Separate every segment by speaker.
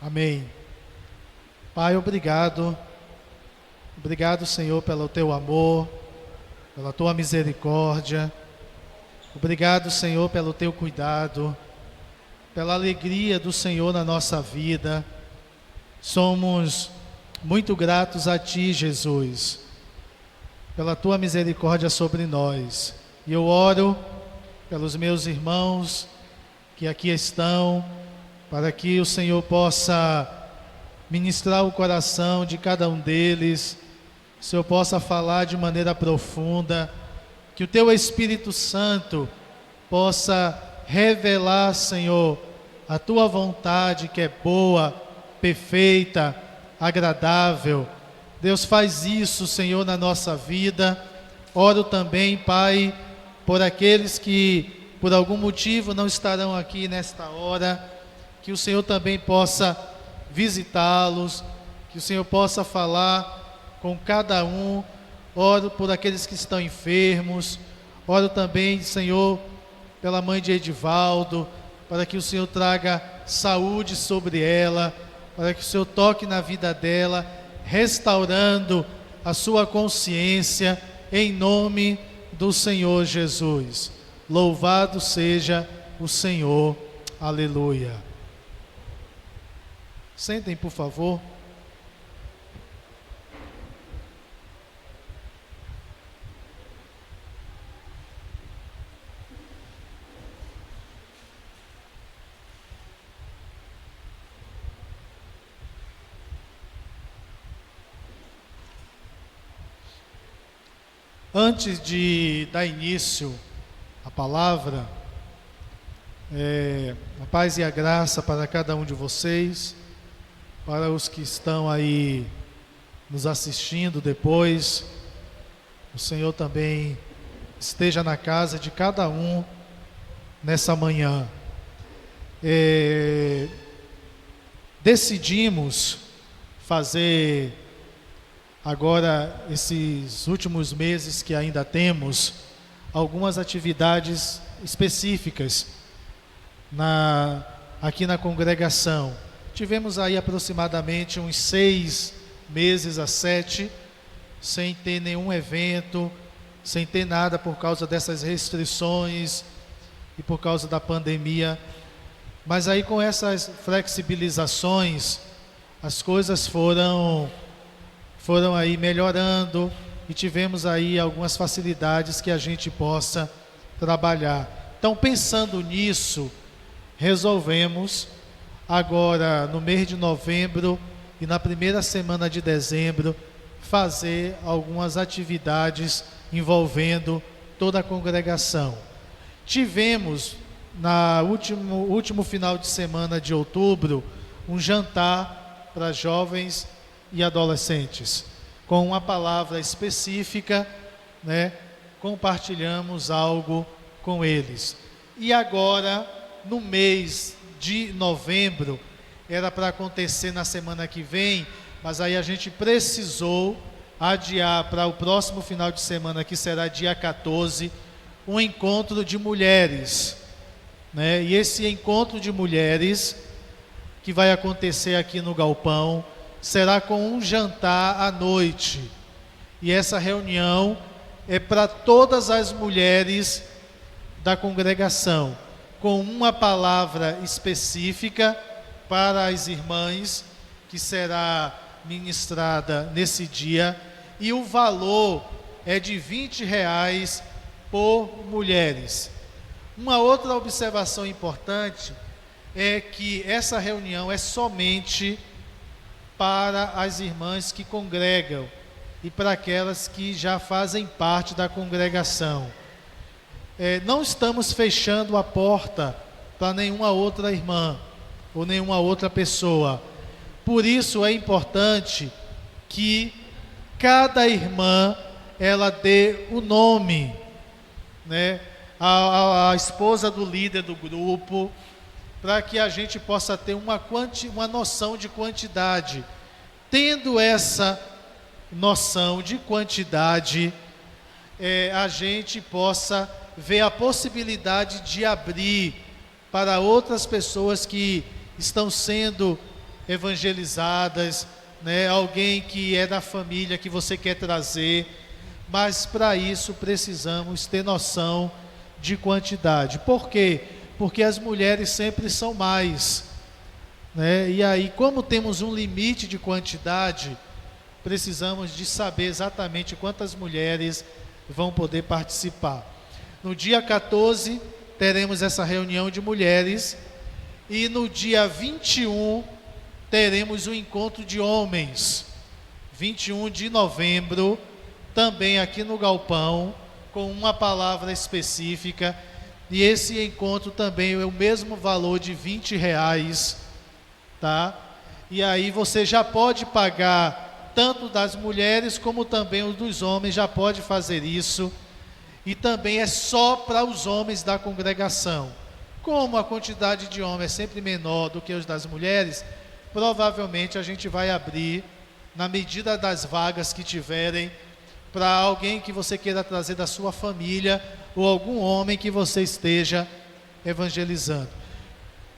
Speaker 1: Amém. Pai, obrigado. Obrigado, Senhor, pelo teu amor, pela tua misericórdia. Obrigado, Senhor, pelo teu cuidado, pela alegria do Senhor na nossa vida. Somos muito gratos a ti, Jesus, pela tua misericórdia sobre nós. E eu oro pelos meus irmãos que aqui estão, para que o Senhor possa ministrar o coração de cada um deles, o Senhor possa falar de maneira profunda, que o teu Espírito Santo possa revelar, Senhor, a tua vontade que é boa, perfeita, agradável. Deus, faz isso, Senhor, na nossa vida. Oro também, Pai, por aqueles que por algum motivo não estarão aqui nesta hora, que o Senhor também possa visitá-los, que o Senhor possa falar com cada um. Oro por aqueles que estão enfermos. Oro também, Senhor, pela mãe de Edivaldo, para que o Senhor traga saúde sobre ela, para que o Senhor toque na vida dela, restaurando a sua consciência, em nome do Senhor Jesus. Louvado seja o Senhor. Aleluia. Sentem, por favor. Antes de dar início à palavra, a paz e a graça para cada um de vocês, para os que estão aí nos assistindo depois, o Senhor também esteja na casa de cada um nessa manhã. Decidimos fazer agora, esses últimos meses que ainda temos, algumas atividades específicas aqui na congregação. Tivemos aí aproximadamente uns 6 meses a 7, sem ter nenhum evento, sem ter nada por causa dessas restrições e por causa da pandemia. Mas aí com essas flexibilizações, as coisas foram aí melhorando e tivemos aí algumas facilidades que a gente possa trabalhar. Então, pensando nisso, resolvemos agora no mês de novembro e na primeira semana de dezembro fazer algumas atividades envolvendo toda a congregação. Tivemos no último final de semana de outubro um jantar para jovens e adolescentes, com uma palavra específica, compartilhamos algo com eles. E agora, no mês de novembro, era para acontecer na semana que vem, mas aí a gente precisou adiar para o próximo final de semana, que será dia 14, um encontro de mulheres, E esse encontro de mulheres, que vai acontecer aqui no Galpão, será com um jantar à noite. E essa reunião é para todas as mulheres da congregação, com uma palavra específica para as irmãs, que será ministrada nesse dia, e o valor é de R$ 20 por mulheres. Uma outra observação importante é que essa reunião é somente para as irmãs que congregam e para aquelas que já fazem parte da congregação. Não estamos fechando a porta para nenhuma outra irmã ou nenhuma outra pessoa. Por isso é importante que cada irmã ela dê o nome, a esposa do líder do grupo, para que a gente possa ter uma noção de quantidade. Tendo essa noção de quantidade, a gente possa ver a possibilidade de abrir para outras pessoas que estão sendo evangelizadas, né? Alguém que é da família que você quer trazer, mas para isso precisamos ter noção de quantidade. Por quê? Porque as mulheres sempre são mais, né? E aí, como temos um limite de quantidade, precisamos de saber exatamente quantas mulheres vão poder participar. No dia 14, teremos essa reunião de mulheres, e no dia 21, teremos um encontro de homens, 21 de novembro, também aqui no Galpão, com uma palavra específica, e esse encontro também é o mesmo valor de R$20, tá? E aí você já pode pagar, tanto das mulheres como também os dos homens, já pode fazer isso, e também é só para os homens da congregação. Como a quantidade de homens é sempre menor do que os das mulheres, provavelmente a gente vai abrir, na medida das vagas que tiverem, para alguém que você queira trazer da sua família, ou algum homem que você esteja evangelizando.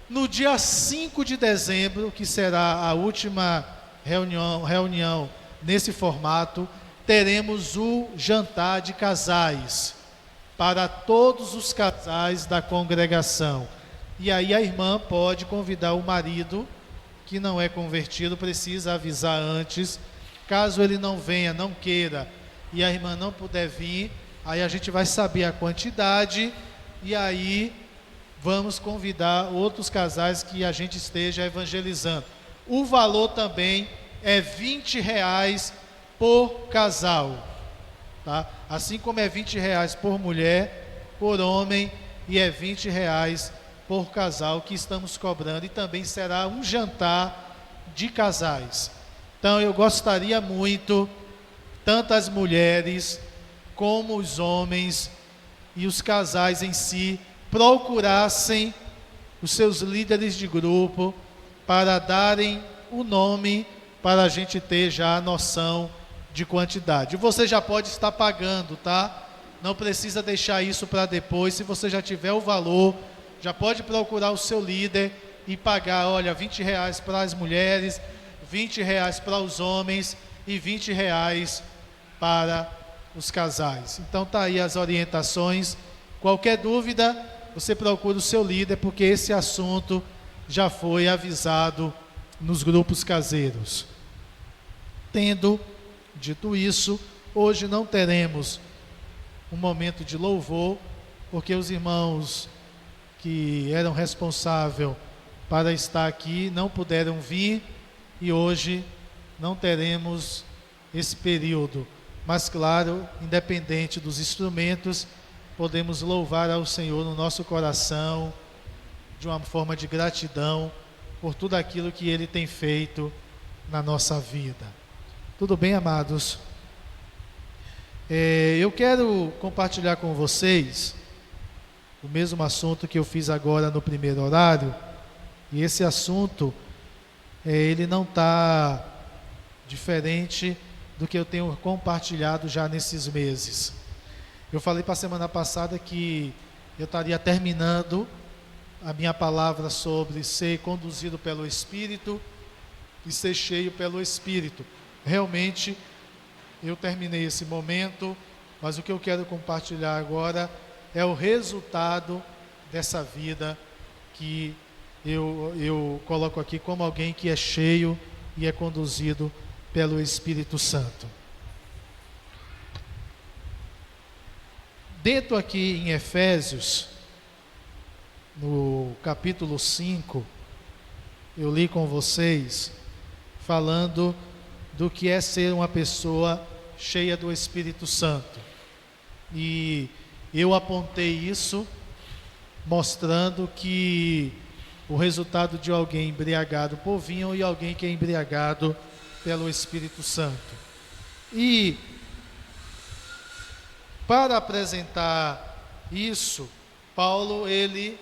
Speaker 1: No dia 5 de dezembro, que será a última reunião nesse formato, teremos o jantar de casais, para todos os casais da congregação. E aí a irmã pode convidar o marido, que não é convertido, precisa avisar antes. Caso ele não venha, não queira, e a irmã não puder vir, aí a gente vai saber a quantidade, e aí vamos convidar outros casais que a gente esteja evangelizando. O valor também é R$20 por casal, tá? Assim como é R$20 por mulher, por homem, e é R$20 por casal que estamos cobrando, e também será um jantar de casais. Então eu gostaria muito, tanto as mulheres como os homens e os casais em si, procurassem os seus líderes de grupo para darem o nome, para a gente ter já a noção de quantidade. Você já pode estar pagando, tá? Não precisa deixar isso para depois. Se você já tiver o valor, já pode procurar o seu líder e pagar, olha, R$20 para as mulheres, R$20 para os homens e R$20 para os casais. Então tá aí as orientações. Qualquer dúvida, você procura o seu líder, porque esse assunto já foi avisado nos grupos caseiros. Tendo dito isso, hoje não teremos um momento de louvor, porque os irmãos que eram responsáveis para estar aqui não puderam vir, e hoje não teremos esse período. Mas claro, independente dos instrumentos, podemos louvar ao Senhor no nosso coração, de uma forma de gratidão, por tudo aquilo que Ele tem feito na nossa vida. Tudo bem, amados? Eu quero compartilhar com vocês o mesmo assunto que eu fiz agora no primeiro horário, e esse assunto, ele não está diferente do que eu tenho compartilhado já nesses meses. Eu falei para a semana passada que eu estaria terminando a minha palavra sobre ser conduzido pelo Espírito e ser cheio pelo Espírito. Realmente, eu terminei esse momento, mas o que eu quero compartilhar agora é o resultado dessa vida que eu coloco aqui como alguém que é cheio e é conduzido pelo Espírito Santo. Dentro aqui em Efésios, no capítulo 5, eu li com vocês, falando do que é ser uma pessoa cheia do Espírito Santo. E eu apontei isso, mostrando que o resultado de alguém embriagado por vinho e alguém que é embriagado pelo Espírito Santo. E para apresentar isso, Paulo, ele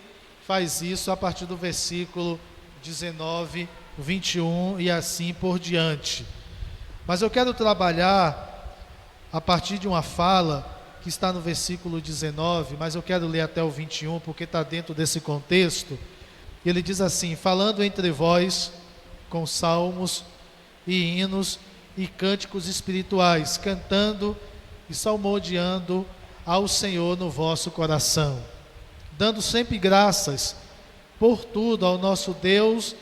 Speaker 1: faz isso a partir do versículo 19, 21 e assim por diante. Mas eu quero trabalhar a partir de uma fala que está no versículo 19, mas eu quero ler até o 21, porque está dentro desse contexto. Ele diz assim: falando entre vós com salmos e hinos e cânticos espirituais, cantando e salmodiando ao Senhor no vosso coração, dando sempre graças por tudo ao nosso Deus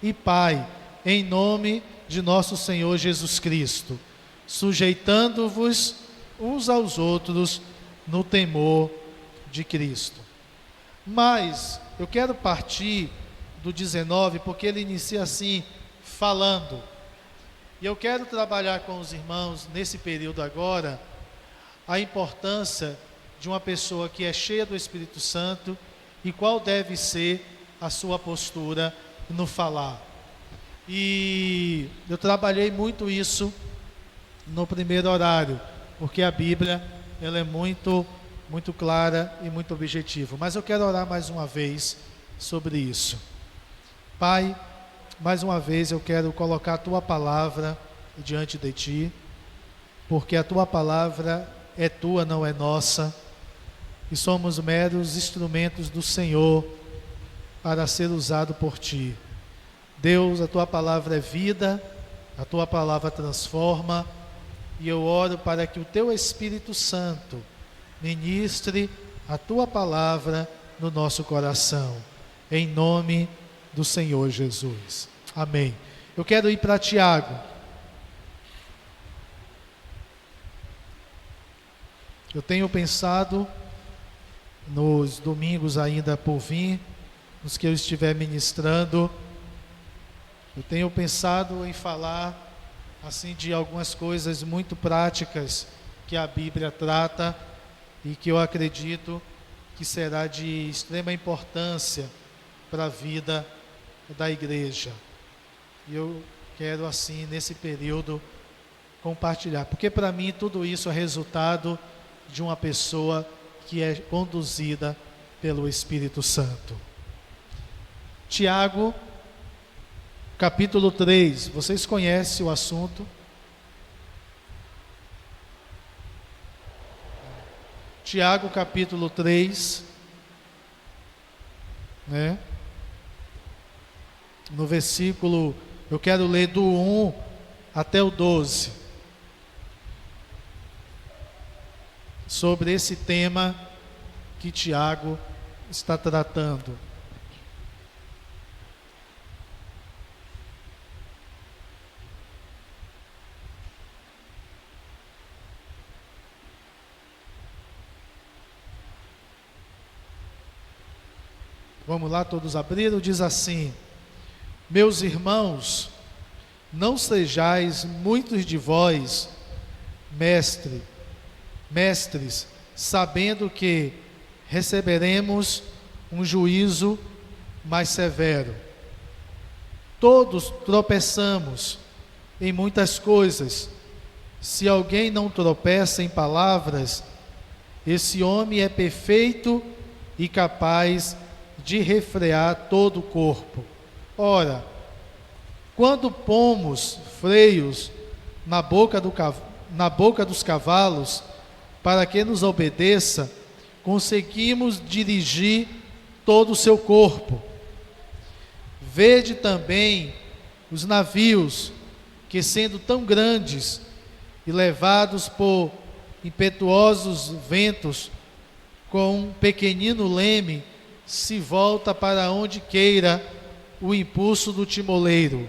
Speaker 1: e Pai, em nome de nosso Senhor Jesus Cristo, sujeitando-vos uns aos outros no temor de Cristo. Mas eu quero partir do 19, porque ele inicia assim, falando. E eu quero trabalhar com os irmãos nesse período agora a importância de uma pessoa que é cheia do Espírito Santo e qual deve ser a sua postura no falar. E eu trabalhei muito isso no primeiro horário, porque a Bíblia ela é muito clara e muito objetiva. Mas eu quero orar mais uma vez sobre isso. Pai, mais uma vez eu quero colocar a Tua palavra diante de Ti, porque a Tua palavra é Tua, não é nossa, e somos meros instrumentos do Senhor para ser usado por Ti. Deus, a Tua palavra é vida, a Tua palavra transforma, e eu oro para que o Teu Espírito Santo ministre a Tua palavra no nosso coração, em nome do Senhor Jesus. Amém. Eu quero ir para Tiago. Eu tenho pensado nos domingos ainda por vir, nos que eu estiver ministrando, eu tenho pensado em falar assim de algumas coisas muito práticas que a Bíblia trata e que eu acredito que será de extrema importância para a vida da igreja. E eu quero assim nesse período compartilhar, porque para mim tudo isso é resultado de uma pessoa que é conduzida pelo Espírito Santo. Tiago, capítulo 3, vocês conhecem o assunto. Tiago, capítulo 3, né? No versículo, eu quero ler do 1 até o 12. Sobre esse tema que Tiago está tratando. Vamos lá, todos abriram, diz assim: meus irmãos, não sejais muitos de vós, mestres, sabendo que receberemos um juízo mais severo. Todos tropeçamos em muitas coisas. Se alguém não tropeça em palavras, esse homem é perfeito e capaz de refrear todo o corpo. Ora, quando pomos freios na boca dos cavalos, para que nos obedeça, conseguimos dirigir todo o seu corpo. Vede também os navios, que sendo tão grandes e levados por impetuosos ventos, com um pequenino leme, se volta para onde queira o impulso do timoleiro.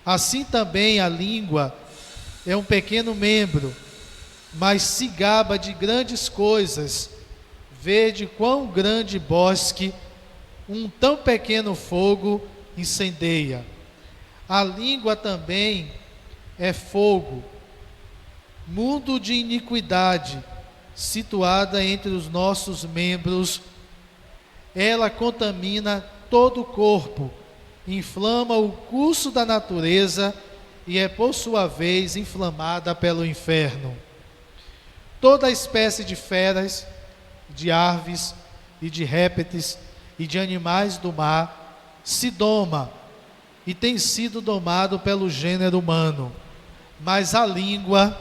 Speaker 1: Assim também a língua é um pequeno membro, mas se gaba de grandes coisas. Vede quão grande bosque um tão pequeno fogo incendeia. A língua também é fogo, mundo de iniquidade, situada entre os nossos membros. Ela contamina todo o corpo, inflama o curso da natureza e é por sua vez inflamada pelo inferno. Toda espécie de feras, de aves e de répteis e de animais do mar se doma e tem sido domado pelo gênero humano. Mas a língua,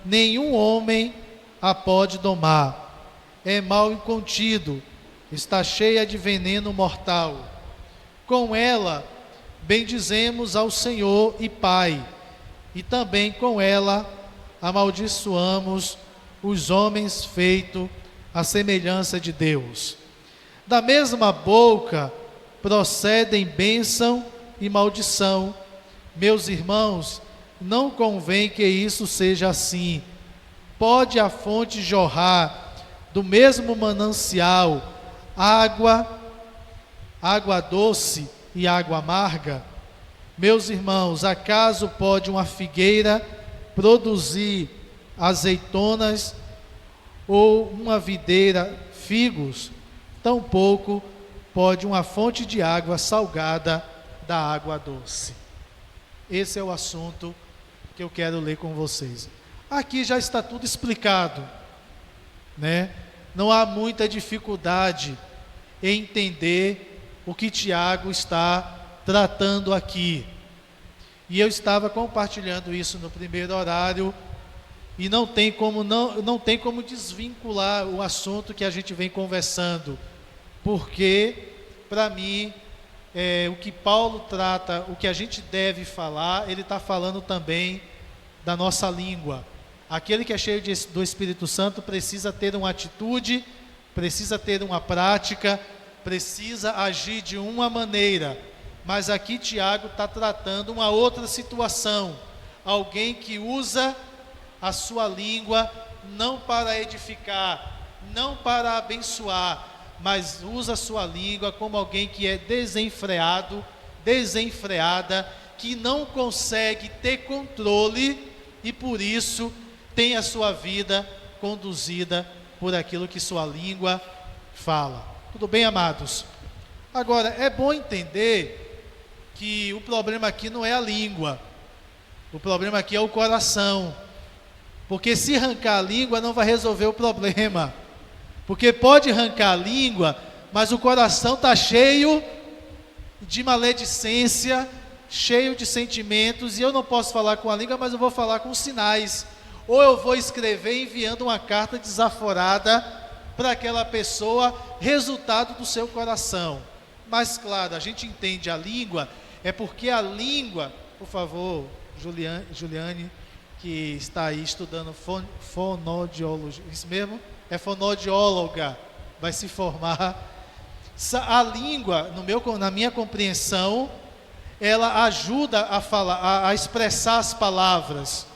Speaker 1: nenhum homem a pode domar. É mal incontido, está cheia de veneno mortal. Com ela bendizemos ao Senhor e Pai, e também com ela amaldiçoamos os homens feitos à semelhança de Deus. Da mesma boca procedem bênção e maldição. Meus irmãos, não convém que isso seja assim. Pode a fonte jorrar do mesmo manancial água doce e água amarga? Meus irmãos, acaso pode uma figueira produzir azeitonas ou uma videira figos? Tampouco pode uma fonte de água salgada da água doce. Esse é o assunto que eu quero ler com vocês. Aqui já está tudo explicado, né? Não há muita dificuldade em entender o que Tiago está tratando aqui. E eu estava compartilhando isso no primeiro horário, e não tem como desvincular o assunto que a gente vem conversando, porque, para mim, o que Paulo trata, o que a gente deve falar, ele está falando também da nossa língua. Aquele que é cheio do Espírito Santo precisa ter uma atitude, precisa ter uma prática, precisa agir de uma maneira. Mas aqui Tiago está tratando uma outra situação. Alguém que usa a sua língua não para edificar, não para abençoar, mas usa a sua língua como alguém que é desenfreado, desenfreada, que não consegue ter controle e por isso tem a sua vida conduzida por aquilo que sua língua fala. Tudo bem, amados? Agora, é bom entender que o problema aqui não é a língua, o problema aqui é o coração, porque se arrancar a língua não vai resolver o problema, porque pode arrancar a língua, mas o coração está cheio de maledicência, cheio de sentimentos, e eu não posso falar com a língua, mas eu vou falar com sinais, ou eu vou escrever enviando uma carta desaforada para aquela pessoa, resultado do seu coração. Mas claro, a gente entende a língua, é porque a língua, por favor, Juliane, que está aí estudando fonodiologia, isso mesmo? É fonodióloga, vai se formar. A língua, na minha compreensão, ela ajuda a falar, a expressar as palavras,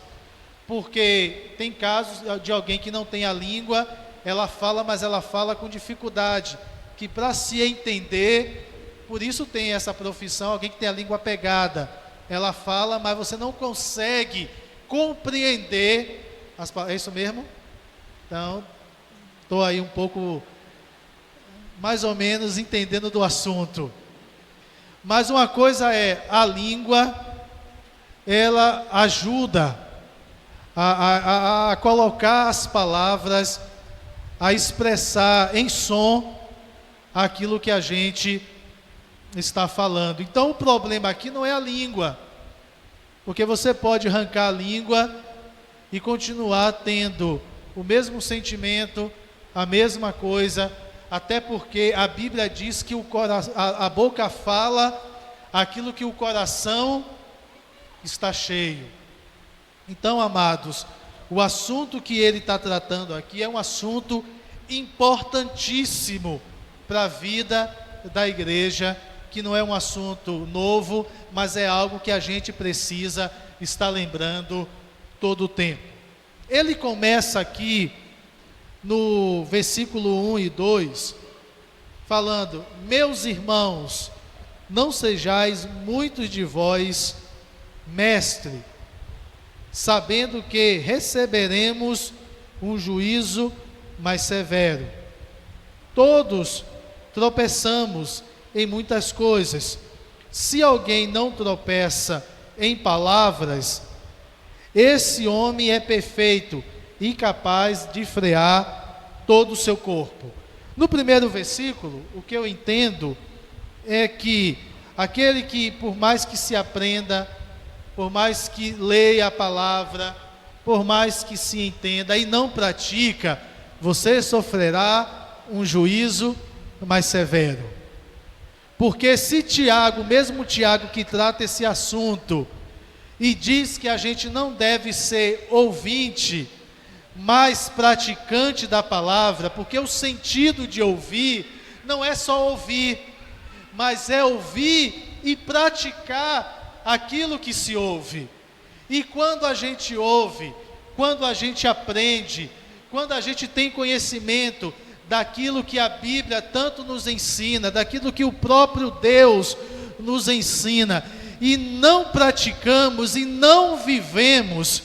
Speaker 1: porque tem casos de alguém que não tem a língua, ela fala, mas ela fala com dificuldade, que para se entender, por isso tem essa profissão, alguém que tem a língua pegada, ela fala, mas você não consegue compreender as palavras. É isso mesmo? Então, estou aí um pouco, mais ou menos, entendendo do assunto. Mas uma coisa é, a língua, ela ajuda a colocar as palavras, a expressar em som aquilo que a gente está falando. Então o problema aqui não é a língua, porque você pode arrancar a língua e continuar tendo o mesmo sentimento, a mesma coisa, até porque a Bíblia diz que a boca fala aquilo que o coração está cheio. Então, amados, o assunto que ele está tratando aqui é um assunto importantíssimo para a vida da igreja, que não é um assunto novo, mas é algo que a gente precisa estar lembrando todo o tempo. Ele começa aqui no versículo 1 e 2, falando: meus irmãos, não sejais muitos de vós mestre, sabendo que receberemos um juízo mais severo. Todos tropeçamos em muitas coisas. Se alguém não tropeça em palavras, esse homem é perfeito e capaz de frear todo o seu corpo. No primeiro versículo, o que eu entendo é que aquele que, por mais que se aprenda, por mais que leia a palavra, por mais que se entenda e não pratica, você sofrerá um juízo mais severo. Porque se Tiago, mesmo Tiago que trata esse assunto, e diz que a gente não deve ser ouvinte, mas praticante da palavra, porque o sentido de ouvir não é só ouvir, mas é ouvir e praticar aquilo que se ouve. E quando a gente ouve, quando a gente aprende, quando a gente tem conhecimento daquilo que a Bíblia tanto nos ensina, daquilo que o próprio Deus nos ensina, e não praticamos e não vivemos,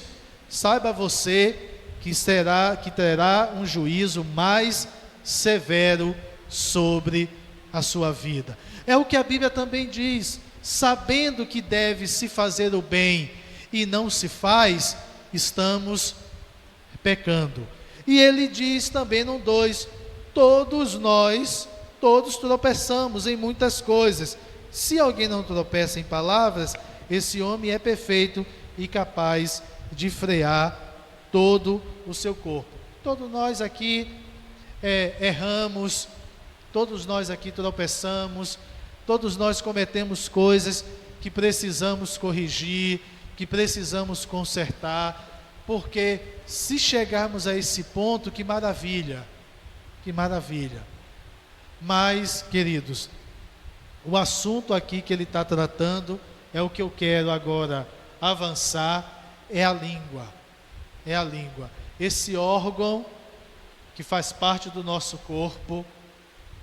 Speaker 1: saiba você que terá um juízo mais severo sobre a sua vida. É o que a Bíblia também diz: sabendo que deve se fazer o bem e não se faz, estamos pecando. E ele diz também no 2, todos tropeçamos em muitas coisas. Se alguém não tropeça em palavras, esse homem é perfeito e capaz de frear todo o seu corpo. Todos nós aqui erramos, todos nós aqui tropeçamos, todos nós cometemos coisas que precisamos corrigir, que precisamos consertar, porque se chegarmos a esse ponto, que maravilha, que maravilha. Mas, queridos, o assunto aqui que ele está tratando é o que eu quero agora avançar, é a língua. É a língua, esse órgão que faz parte do nosso corpo,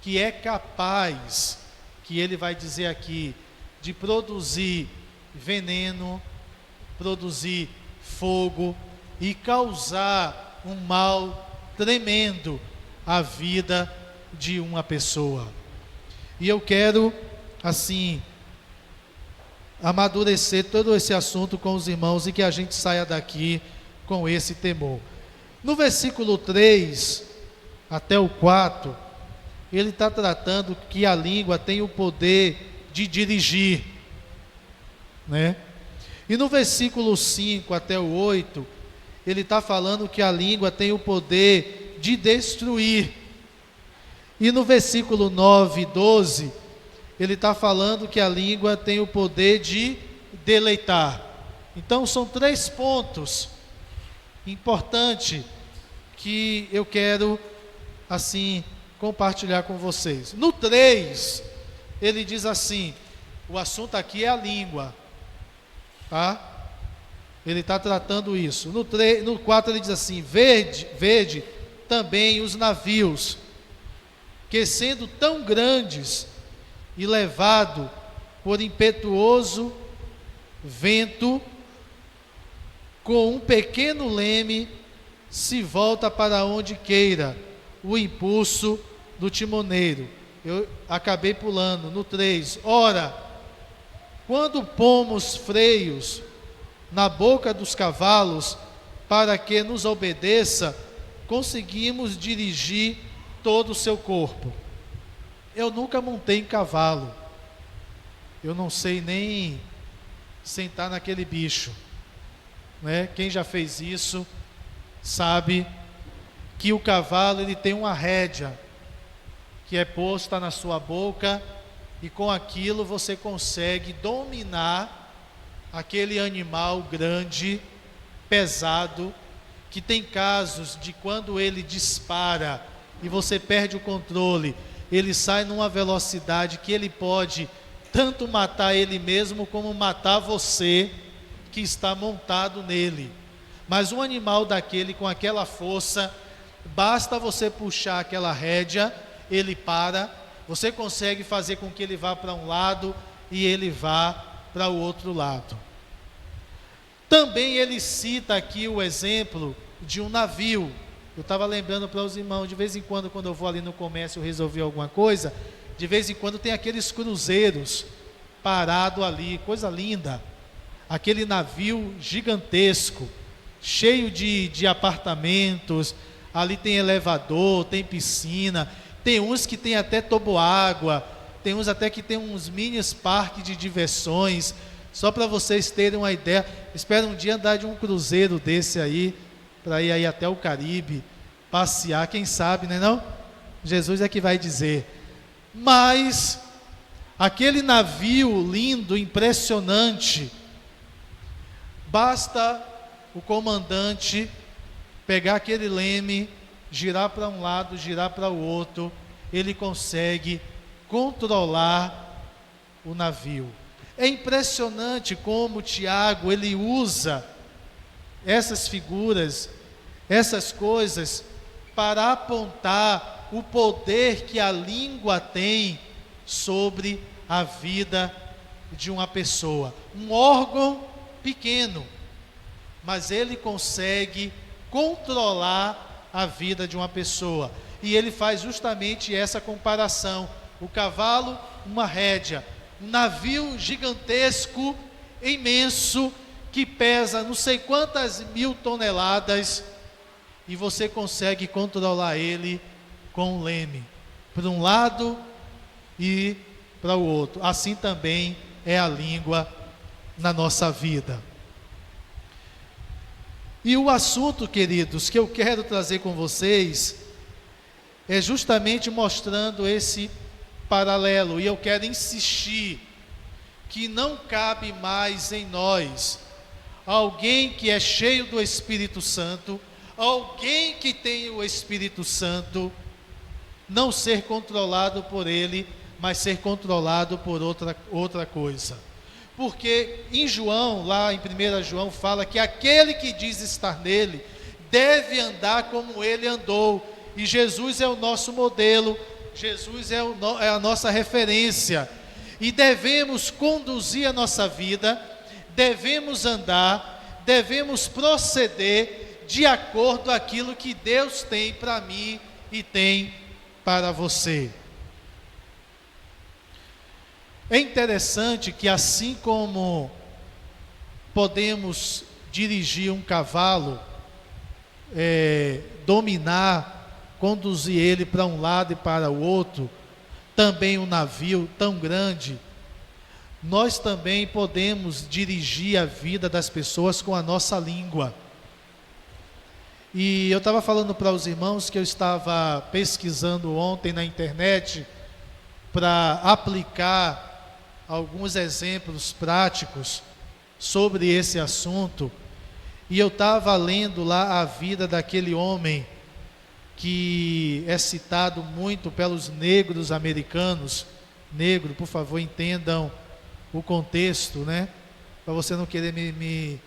Speaker 1: que é capaz, que ele vai dizer aqui, de produzir veneno, produzir fogo e causar um mal tremendo à vida de uma pessoa. E eu quero, assim, amadurecer todo esse assunto com os irmãos e que a gente saia daqui com esse temor. No versículo 3 até o 4, ele está tratando que a língua tem o poder de dirigir, né? E no versículo 5 até o 8, ele está falando que a língua tem o poder de destruir. E no versículo 9 e 12, ele está falando que a língua tem o poder de deleitar. Então são 3 pontos importante que eu quero assim compartilhar com vocês. No 3, ele diz assim, o assunto aqui é a língua, tá? Ele está tratando isso. No 4 ele diz assim, vede também os navios, que sendo tão grandes e levado por impetuoso vento, com um pequeno leme, se volta para onde queira o impulso do timoneiro. Eu acabei pulando no 3. Ora, quando pomos freios na boca dos cavalos, para que nos obedeça, conseguimos dirigir todo o seu corpo. Eu nunca montei em cavalo, eu não sei nem sentar naquele bicho, né? Quem já fez isso sabe que o cavalo ele tem uma rédea que é posta na sua boca, e com aquilo você consegue dominar aquele animal grande, pesado, que tem casos de quando ele dispara e você perde o controle, ele sai numa velocidade que ele pode tanto matar ele mesmo como matar você que está montado nele. Mas um animal daquele com aquela força, basta você puxar aquela rédea, ele para, você consegue fazer com que ele vá para um lado e ele vá para o outro lado. Também ele cita aqui o exemplo de um navio. Eu estava lembrando para os irmãos, de vez em quando eu vou ali no comércio resolver alguma coisa, de vez em quando tem aqueles cruzeiros parado ali, coisa linda, aquele navio gigantesco, cheio de apartamentos, ali tem elevador, tem piscina, tem uns que tem até toboágua, tem uns até que tem uns mini parques de diversões, só para vocês terem uma ideia. Espero um dia andar de um cruzeiro desse aí, para ir aí até o Caribe, passear, quem sabe, né não? Jesus é que vai dizer. Mas Aquele navio lindo, impressionante, basta o comandante pegar aquele leme, girar para um lado, girar para o outro, ele consegue controlar o navio. É impressionante como Tiago, ele usa essas figuras, essas coisas, para apontar o poder que a língua tem sobre a vida de uma pessoa. Um órgão pequeno, mas ele consegue controlar a vida de uma pessoa. E ele faz justamente essa comparação. O cavalo, uma rédea. Um navio gigantesco, imenso, que pesa não sei quantas 1000 toneladas, e você consegue controlar ele com um leme, para um lado e para o outro. Assim também é a língua na nossa vida. E o assunto, queridos, que eu quero trazer com vocês é justamente mostrando esse paralelo, e eu quero insistir que não cabe mais em nós alguém que é cheio do Espírito Santo, alguém que tem o Espírito Santo, não ser controlado por ele, mas ser controlado por outra coisa. Porque em João, lá em 1 João, fala que aquele que diz estar nele, deve andar como ele andou. E Jesus é o nosso modelo, Jesus é a nossa referência. E devemos conduzir a nossa vida, devemos andar, devemos proceder de acordo com aquilo que Deus tem para mim e tem para você. É interessante que assim como podemos dirigir um cavalo, dominar, conduzir ele para um lado e para o outro, também um navio tão grande, nós também podemos dirigir a vida das pessoas com a nossa língua. E eu estava falando para os irmãos que eu estava pesquisando ontem na internet para aplicar alguns exemplos práticos sobre esse assunto, e eu estava lendo lá a vida daquele homem que é citado muito pelos negros americanos. Negro, por favor, entendam o contexto, né? Para você não querer me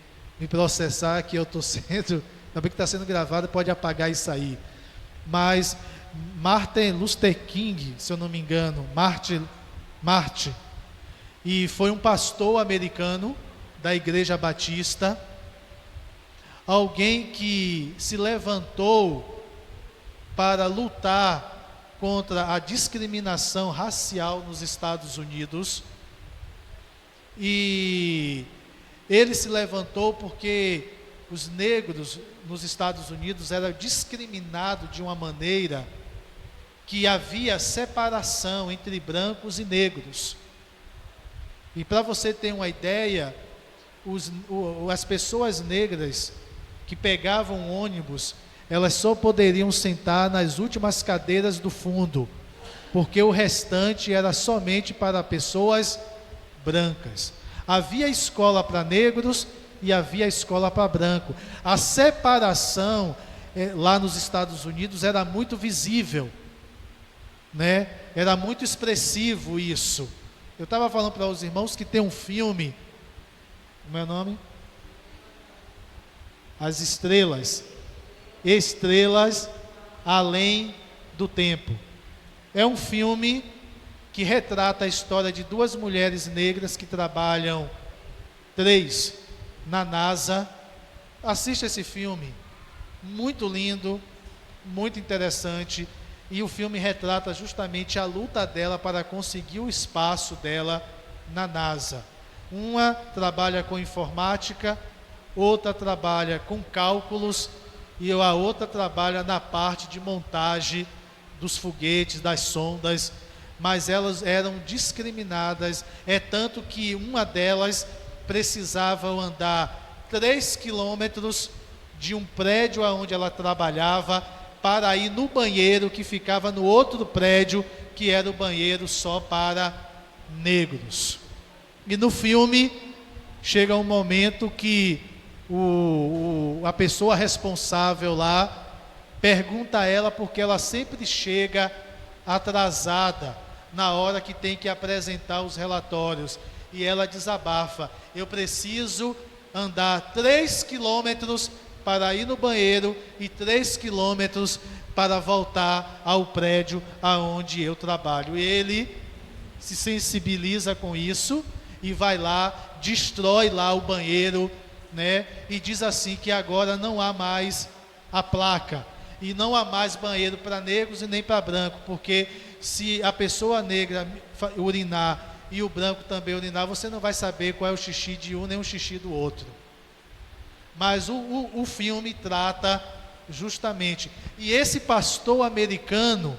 Speaker 1: processar que eu estou sendo, também que está sendo gravado, pode apagar isso aí. Mas Martin Luther King, se eu não me engano, Martin, e foi um pastor americano da Igreja Batista, alguém que se levantou para lutar contra a discriminação racial nos Estados Unidos. E ele se levantou porque os negros nos Estados Unidos eram discriminados de uma maneira que havia separação entre brancos e negros. E para você ter uma ideia, as pessoas negras que pegavam ônibus, elas só poderiam sentar nas últimas cadeiras do fundo, porque o restante era somente para pessoas brancas. Havia escola para negros e havia escola para branco. A separação lá nos Estados Unidos era muito visível, né? Era muito expressivo isso. Eu estava falando para os irmãos que tem um filme, como é o nome? As Estrelas Além do Tempo. É um filme que retrata a história de 2 mulheres negras que trabalham, 3, na NASA. Assista esse filme, muito lindo, muito interessante, e o filme retrata justamente a luta dela para conseguir o espaço dela na NASA. Uma trabalha com informática, outra trabalha com cálculos, e a outra trabalha na parte de montagem dos foguetes, das sondas, mas elas eram discriminadas, tanto que uma delas precisava andar 3 quilômetros de um prédio onde ela trabalhava para ir no banheiro que ficava no outro prédio, que era o banheiro só para negros. E no filme chega um momento que a pessoa responsável lá pergunta a ela porque ela sempre chega atrasada na hora que tem que apresentar os relatórios. E ela desabafa: eu preciso andar 3 quilômetros para ir no banheiro e 3 quilômetros para voltar ao prédio aonde eu trabalho. Ele se sensibiliza com isso e vai lá, destrói lá o banheiro, né? E diz assim que agora não há mais a placa e não há mais banheiro para negros e nem para branco, porque se a pessoa negra urinar e o branco também urinar, você não vai saber qual é o xixi de um nem o xixi do outro. Mas o filme trata justamente, e esse pastor americano,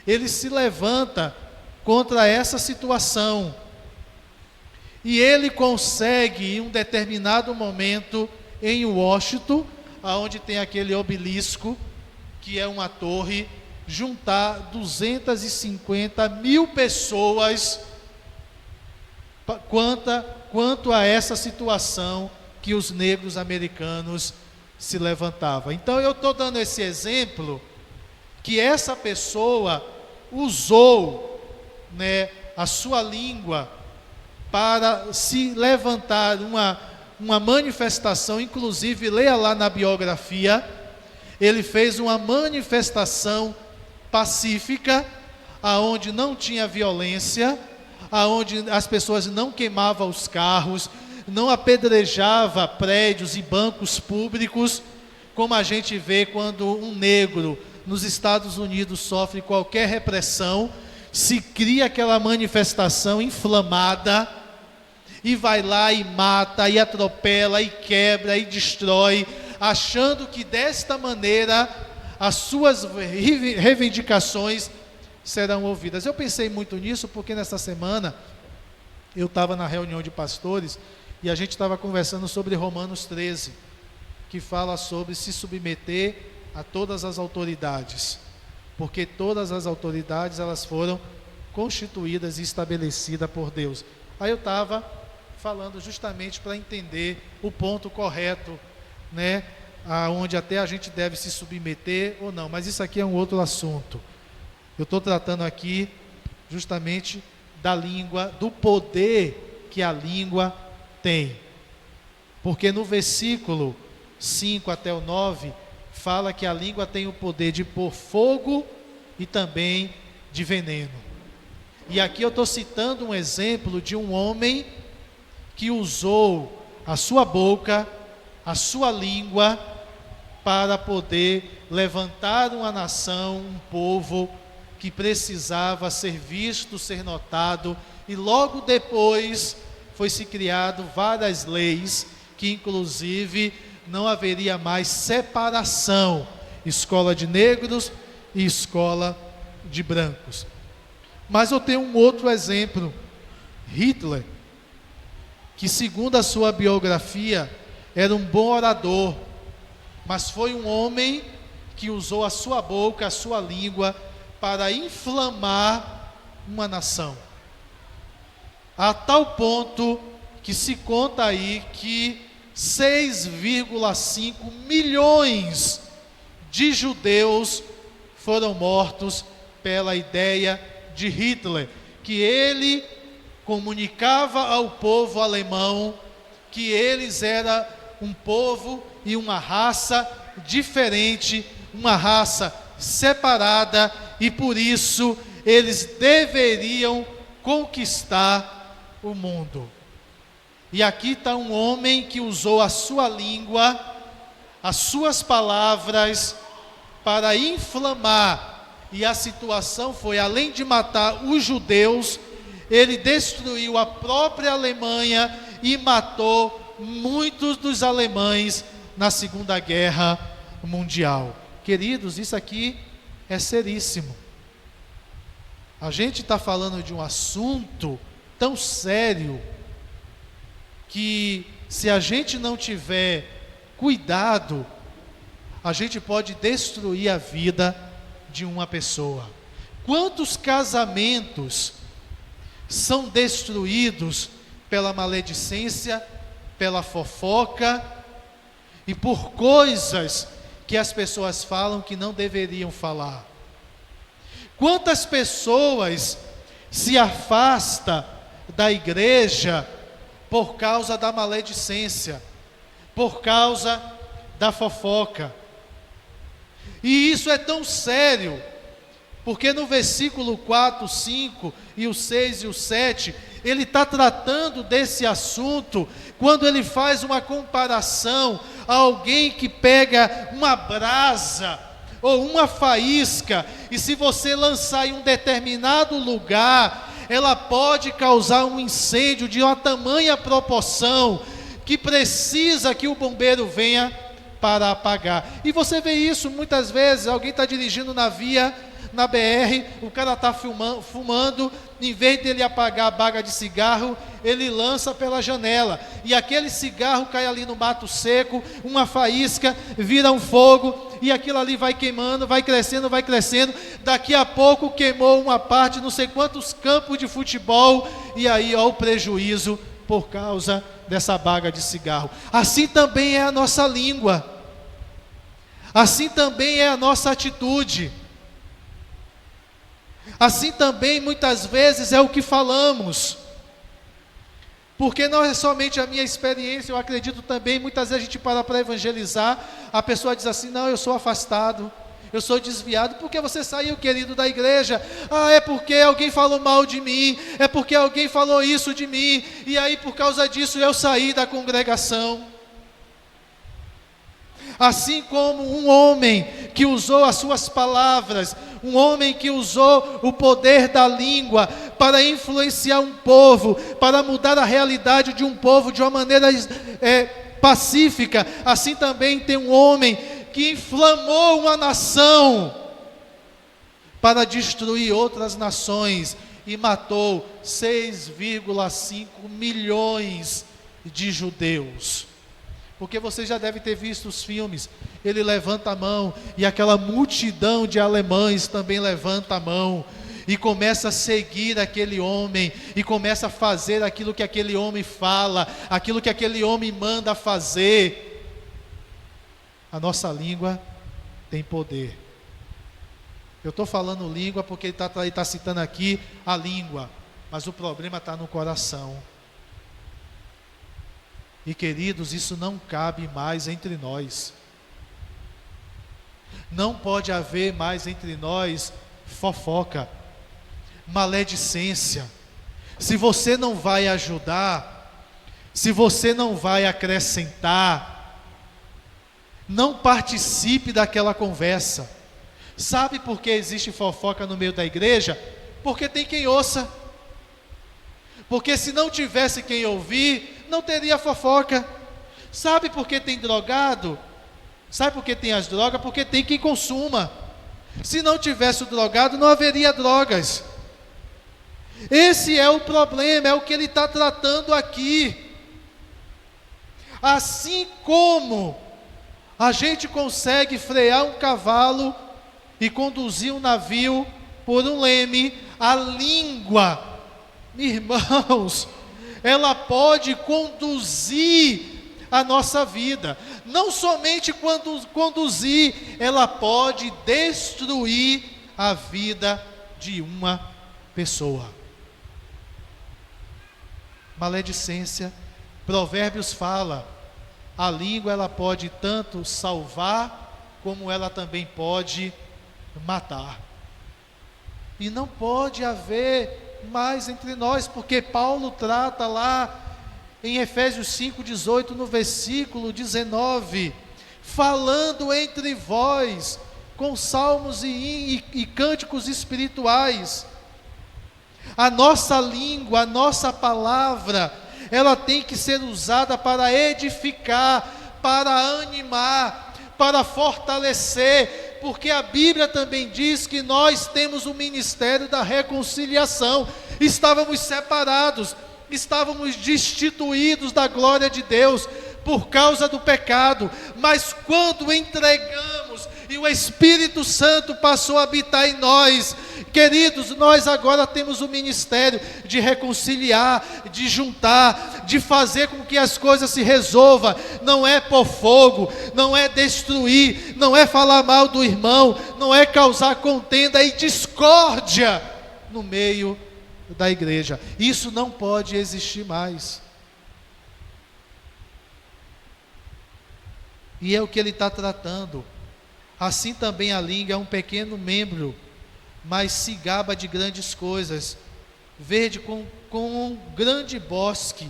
Speaker 1: ele se levanta contra essa situação, e ele consegue, em um determinado momento, em Washington, aonde tem aquele obelisco, que é uma torre, juntar 250 mil pessoas quanto a essa situação que os negros americanos se levantavam. Então eu estou dando esse exemplo, que essa pessoa usou, né, a sua língua para se levantar uma manifestação. Inclusive, leia lá na biografia, ele fez uma manifestação pacífica, aonde não tinha violência, aonde as pessoas não queimavam os carros, não apedrejava prédios e bancos públicos, como a gente vê quando um negro nos Estados Unidos sofre qualquer repressão, se cria aquela manifestação inflamada, e vai lá e mata, e atropela, e quebra, e destrói, achando que desta maneira as suas reivindicações serão ouvidas. Eu pensei muito nisso, porque nessa semana eu estava na reunião de pastores, e a gente estava conversando sobre Romanos 13, que fala sobre se submeter a todas as autoridades, porque todas as autoridades, elas foram constituídas e estabelecidas por Deus. Aí eu estava falando justamente para entender o ponto correto, né, aonde até a gente deve se submeter ou não, mas isso aqui é um outro assunto. Eu estou tratando aqui justamente da língua, do poder que a língua tem, porque no versículo 5 até o 9, fala que a língua tem o poder de pôr fogo e também de veneno. E aqui eu estou citando um exemplo de um homem que usou a sua boca, a sua língua, para poder levantar uma nação, um povo que precisava ser visto, ser notado, e logo depois foi-se criado várias leis, que inclusive não haveria mais separação, escola de negros e escola de brancos. Mas eu tenho um outro exemplo, Hitler, que segundo a sua biografia, era um bom orador, mas foi um homem que usou a sua boca, a sua língua, para inflamar uma nação. A tal ponto que se conta aí que 6,5 milhões de judeus foram mortos pela ideia de Hitler, que ele comunicava ao povo alemão que eles eram um povo e uma raça diferente, uma raça separada, e por isso eles deveriam conquistar o mundo. E aqui está um homem que usou a sua língua, as suas palavras, para inflamar, e a situação foi, além de matar os judeus, ele destruiu a própria Alemanha e matou muitos dos alemães na Segunda Guerra Mundial. Queridos, isso aqui é seríssimo. A gente está falando de um assunto tão sério, que se a gente não tiver cuidado, a gente pode destruir a vida de uma pessoa. Quantos casamentos são destruídos pela maledicência, pela fofoca e por coisas que as pessoas falam que não deveriam falar. Quantas pessoas se afastam da igreja por causa da maledicência, por causa da fofoca? E isso é tão sério, porque no versículo 4, 5 e o 6 e o 7, ele está tratando desse assunto, quando ele faz uma comparação a alguém que pega uma brasa, ou uma faísca, e se você lançar em um determinado lugar, ela pode causar um incêndio de uma tamanha proporção, que precisa que o bombeiro venha para apagar. E você vê isso muitas vezes, alguém está dirigindo na via, na BR, o cara está fumando, em vez dele apagar a baga de cigarro, ele lança pela janela, e aquele cigarro cai ali no mato seco, uma faísca, vira um fogo, e aquilo ali vai queimando, vai crescendo, daqui a pouco queimou uma parte, não sei quantos campos de futebol, e aí ó, o prejuízo por causa dessa baga de cigarro. Assim também é a nossa língua, assim também é a nossa atitude, assim também muitas vezes é o que falamos, porque não é somente a minha experiência, eu acredito também, muitas vezes a gente para evangelizar, a pessoa diz assim, não, eu sou afastado, eu sou desviado. Porque você saiu, querido, da igreja? Ah, é porque alguém falou mal de mim, é porque alguém falou isso de mim, e aí por causa disso eu saí da congregação. Assim como um homem que usou as suas palavras, um homem que usou o poder da língua para influenciar um povo, para mudar a realidade de um povo de uma maneira pacífica, assim também tem um homem que inflamou uma nação para destruir outras nações e matou 6,5 milhões de judeus. Porque você já deve ter visto os filmes, ele levanta a mão, e aquela multidão de alemães também levanta a mão, e começa a seguir aquele homem, e começa a fazer aquilo que aquele homem fala, aquilo que aquele homem manda fazer. A nossa língua tem poder. Eu estou falando língua porque ele está citando aqui a língua, mas o problema está no coração. E queridos, isso não cabe mais entre nós. Não pode haver mais entre nós fofoca, maledicência. Se você não vai ajudar, se você não vai acrescentar, não participe daquela conversa. Sabe por que existe fofoca no meio da igreja? Porque tem quem ouça. Porque se não tivesse quem ouvir, não teria fofoca. Sabe por que tem drogado? Sabe por que tem as drogas? Porque tem quem consuma. Se não tivesse o drogado, não haveria drogas. Esse é o problema, é o que ele está tratando aqui. Assim como a gente consegue frear um cavalo e conduzir um navio por um leme, a língua, irmãos, ela pode conduzir a nossa vida. Não somente conduzir, ela pode destruir a vida de uma pessoa. Maledicência. Provérbios fala, a língua ela pode tanto salvar, como ela também pode matar. E não pode haver mais entre nós, porque Paulo trata lá em Efésios 5,18, no versículo 19, falando entre vós, com salmos e cânticos espirituais. A nossa língua, a nossa palavra, ela tem que ser usada para edificar, para animar, para fortalecer, porque a Bíblia também diz que nós temos o ministério da reconciliação. Estávamos separados, estávamos destituídos da glória de Deus por causa do pecado, mas quando entregamos e o Espírito Santo passou a habitar em nós. Queridos, nós agora temos o ministério de reconciliar, de juntar, de fazer com que as coisas se resolvam. Não é pôr fogo, não é destruir, não é falar mal do irmão, não é causar contenda e discórdia no meio da igreja. Isso não pode existir mais. E é o que ele está tratando. Assim também a língua é um pequeno membro, mas se gaba de grandes coisas. Verde com um grande bosque,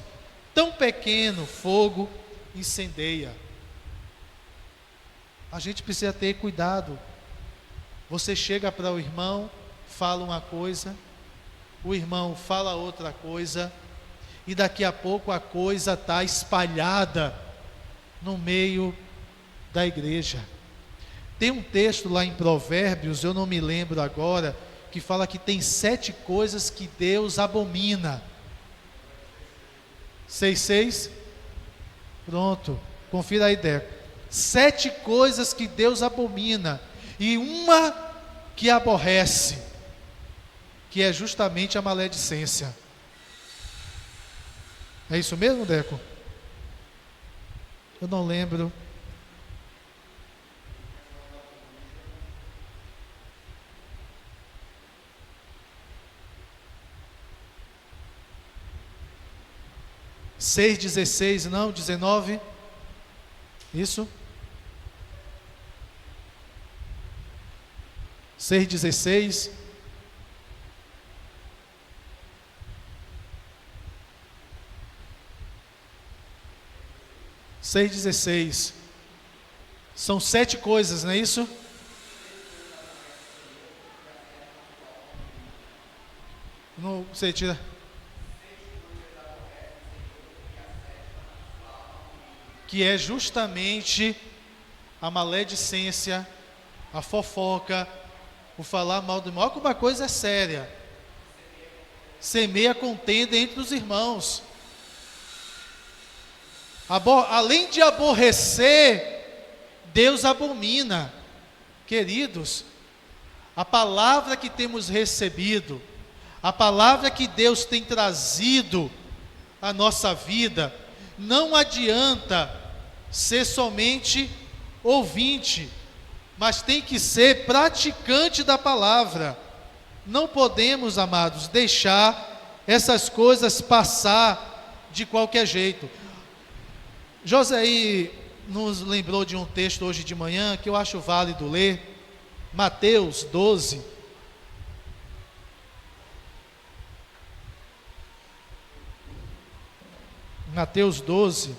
Speaker 1: tão pequeno, fogo incendeia. A gente precisa ter cuidado. Você chega para o irmão, fala uma coisa, o irmão fala outra coisa, e daqui a pouco a coisa está espalhada no meio da igreja. Tem um texto lá em Provérbios, eu não me lembro agora, que fala que tem 7 coisas que Deus abomina. 6:6? Pronto, confira a ideia. 7 coisas que Deus abomina, e uma que aborrece, que é justamente a maledicência. É isso mesmo, Deco? Eu não lembro. Seis 16, não, 19. Isso? 6:16. São 7 coisas, não é isso? Não, você tira. Que é justamente a maledicência, a fofoca, o falar mal do irmão. Olha como uma coisa é séria. Semeia contenda entre os irmãos. Além de aborrecer, Deus abomina. Queridos, a palavra que temos recebido, a palavra que Deus tem trazido à nossa vida, não adianta ser somente ouvinte, mas tem que ser praticante da palavra. Não podemos, amados, deixar essas coisas passar de qualquer jeito. Joséi nos lembrou de um texto hoje de manhã que eu acho válido ler, Mateus 12. Mateus 12,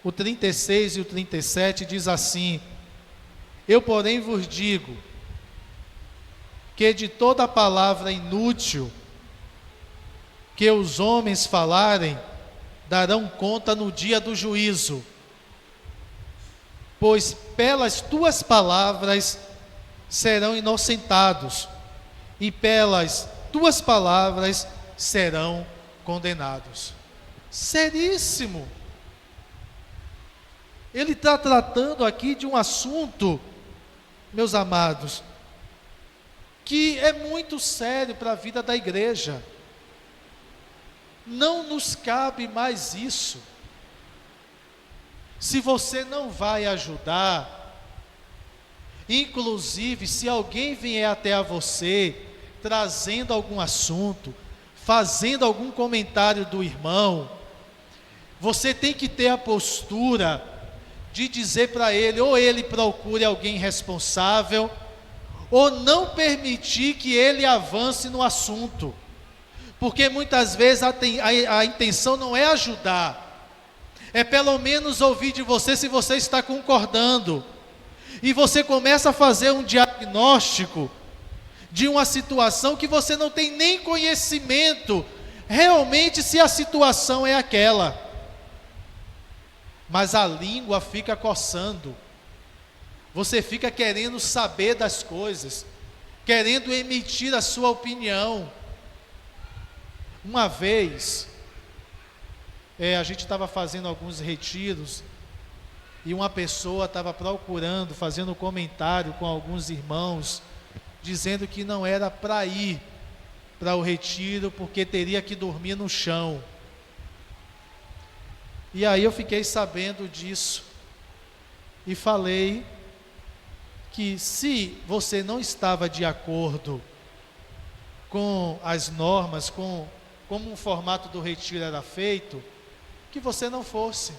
Speaker 1: o 36 e o 37 diz assim: Eu, porém, vos digo que de toda palavra inútil que os homens falarem, darão conta no dia do juízo, pois pelas tuas palavras serão inocentados, e pelas tuas palavras serão condenados. Seríssimo. Ele está tratando aqui de um assunto, meus amados, que é muito sério para a vida da igreja. Não nos cabe mais isso. Se você não vai ajudar, inclusive se alguém vier até a você, trazendo algum assunto, fazendo algum comentário do irmão, você tem que ter a postura de dizer para ele, ou ele procure alguém responsável, ou não permitir que ele avance no assunto, porque muitas vezes a intenção não é ajudar, é pelo menos ouvir de você se você está concordando, e você começa a fazer um diagnóstico de uma situação que você não tem nem conhecimento realmente se a situação é aquela, mas a língua fica coçando, você fica querendo saber das coisas, querendo emitir a sua opinião. Uma vez, a gente estava fazendo alguns retiros, e uma pessoa estava procurando, fazendo comentário com alguns irmãos, dizendo que não era para ir para o retiro, porque teria que dormir no chão. E aí eu fiquei sabendo disso, e falei que se você não estava de acordo com as normas, com como o formato do retiro era feito, que você não fosse,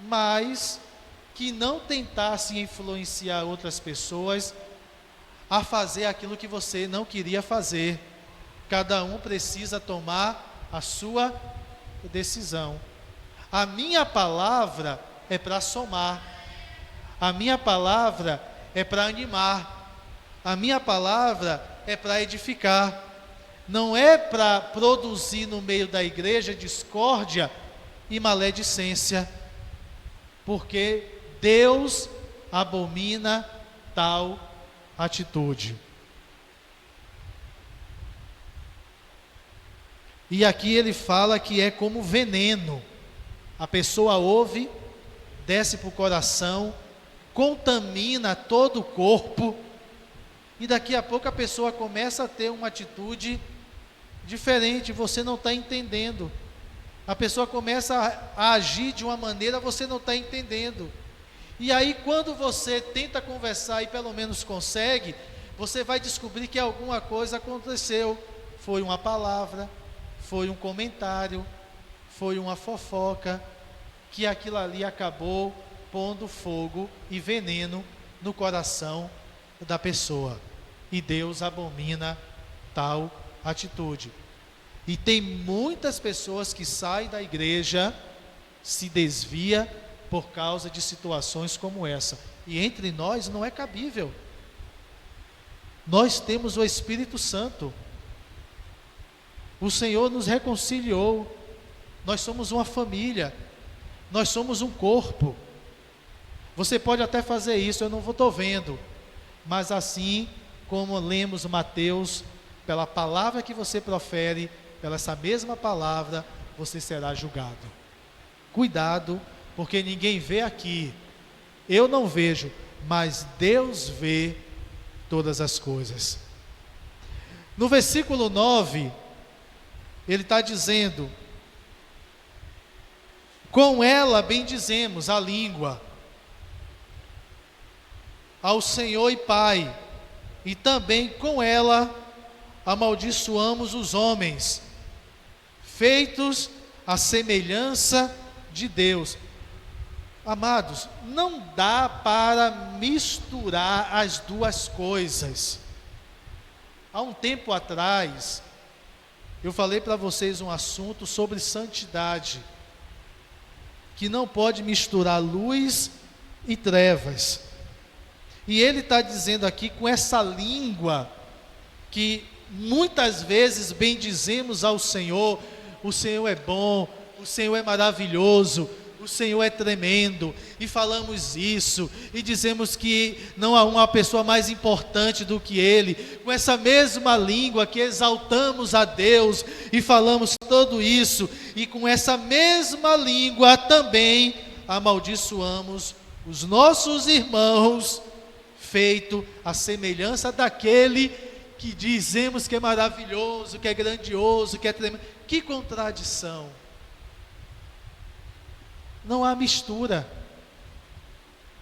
Speaker 1: mas que não tentasse influenciar outras pessoas a fazer aquilo que você não queria fazer. Cada um precisa tomar a sua decisão. A minha palavra é para somar, a minha palavra é para animar, a minha palavra é para edificar, não é para produzir no meio da igreja discórdia e maledicência, porque Deus abomina tal atitude. E aqui ele fala que é como veneno. A pessoa ouve, desce para o coração, contamina todo o corpo, e daqui a pouco a pessoa começa a ter uma atitude diferente, você não está entendendo. A pessoa começa a agir de uma maneira, você não está entendendo. E aí quando você tenta conversar e pelo menos consegue, você vai descobrir que alguma coisa aconteceu. Foi uma palavra, foi um comentário, foi uma fofoca, que aquilo ali acabou pondo fogo e veneno no coração da pessoa. E Deus abomina tal atitude. E tem muitas pessoas que saem da igreja, se desvia por causa de situações como essa. E entre nós não é cabível. Nós temos o Espírito Santo. O Senhor nos reconciliou. Nós somos uma família. Nós somos um corpo. Você pode até fazer isso, eu não estou vendo. Mas assim como lemos Mateus, pela palavra que você profere, pela essa mesma palavra, você será julgado. Cuidado, porque ninguém vê aqui. Eu não vejo, mas Deus vê todas as coisas. No versículo 9, ele está dizendo: com ela bendizemos a língua, ao Senhor e Pai, e também com ela amaldiçoamos os homens, feitos à semelhança de Deus. Amados, não dá para misturar as duas coisas. Há um tempo atrás, eu falei para vocês um assunto sobre santidade, que não pode misturar luz e trevas. E ele está dizendo aqui, com essa língua, que muitas vezes bendizemos ao Senhor, o Senhor é bom, o Senhor é maravilhoso, o Senhor é tremendo, e falamos isso, e dizemos que não há uma pessoa mais importante do que Ele, com essa mesma língua que exaltamos a Deus, e falamos tudo isso, e com essa mesma língua também amaldiçoamos os nossos irmãos, feito à semelhança daquele que dizemos que é maravilhoso, que é grandioso, que é tremendo. Que contradição! Não há mistura,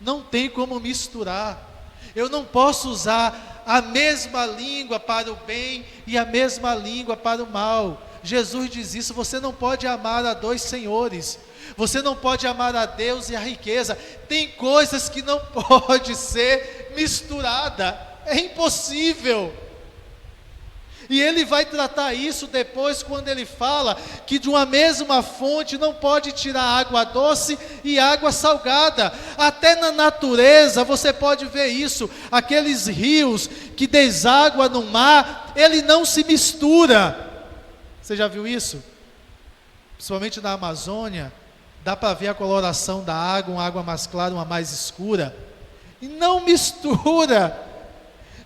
Speaker 1: não tem como misturar. Eu não posso usar a mesma língua para o bem e a mesma língua para o mal. Jesus diz isso: você não pode amar a dois senhores, você não pode amar a Deus e a riqueza. Tem coisas que não pode ser misturada, é impossível. E ele vai tratar isso depois, quando ele fala que de uma mesma fonte não pode tirar água doce e água salgada. Até na natureza você pode ver isso. Aqueles rios que deságua no mar, ele não se mistura. Você já viu isso? Principalmente na Amazônia, dá para ver a coloração da água, uma água mais clara, uma mais escura. E não mistura.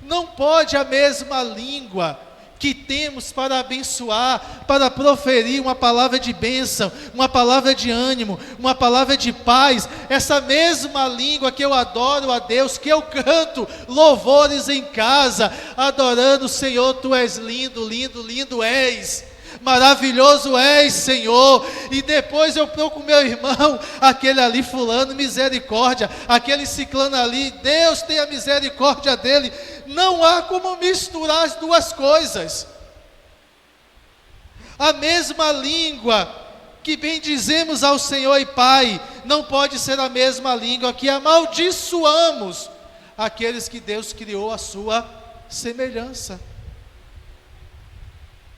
Speaker 1: Não pode a mesma língua que temos para abençoar, para proferir uma palavra de bênção, uma palavra de ânimo, uma palavra de paz, essa mesma língua que eu adoro a Deus, que eu canto louvores em casa, adorando: Senhor, Tu és lindo, lindo, lindo és, maravilhoso és, Senhor. E depois eu procuro meu irmão, aquele ali fulano, misericórdia, aquele ciclano ali, Deus tenha misericórdia dele. Não há como misturar as duas coisas. A mesma língua que bendizemos ao Senhor e Pai, não pode ser a mesma língua que amaldiçoamos aqueles que Deus criou à sua semelhança.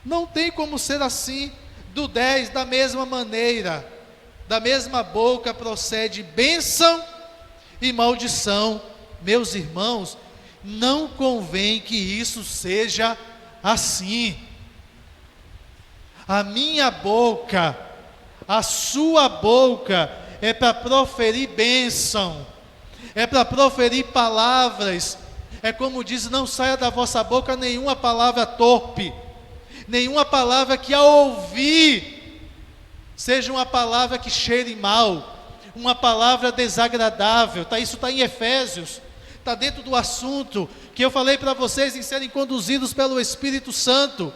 Speaker 1: Não tem como ser assim. Do 10, da mesma maneira, da mesma boca procede bênção e maldição. Meus irmãos, não convém que isso seja assim. A minha boca, a sua boca, é para proferir bênção, é para proferir palavras. É como diz: não saia da vossa boca nenhuma palavra torpe, nenhuma palavra que ao ouvir seja uma palavra que cheire mal, uma palavra desagradável. Isso está em Efésios, está dentro do assunto que eu falei para vocês, em serem conduzidos pelo Espírito Santo.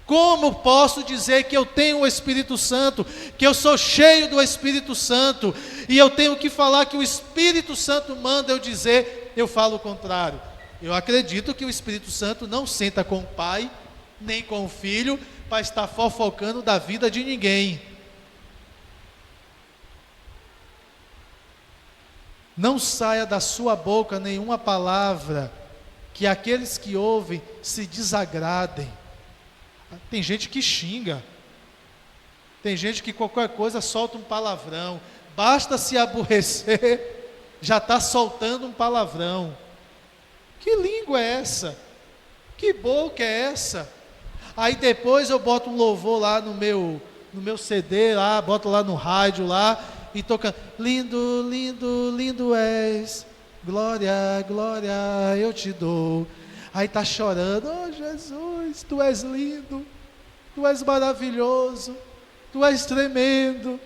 Speaker 1: Como posso dizer que eu tenho o Espírito Santo, que eu sou cheio do Espírito Santo, e eu tenho que falar que o Espírito Santo manda eu dizer, eu falo o contrário? Eu acredito que o Espírito Santo não senta com o Pai, nem com o Filho, para estar fofocando da vida de ninguém. Não saia da sua boca nenhuma palavra que aqueles que ouvem se desagradem. Tem gente que xinga, tem gente que qualquer coisa solta um palavrão, basta se aborrecer, já está soltando um palavrão. Que língua é essa? Que boca é essa? Aí depois eu boto um louvor lá no meu CD, lá, boto lá no rádio lá, e toca: lindo, lindo, lindo és, glória, glória eu te dou. Aí está chorando: oh Jesus, Tu és lindo, Tu és maravilhoso, Tu és tremendo.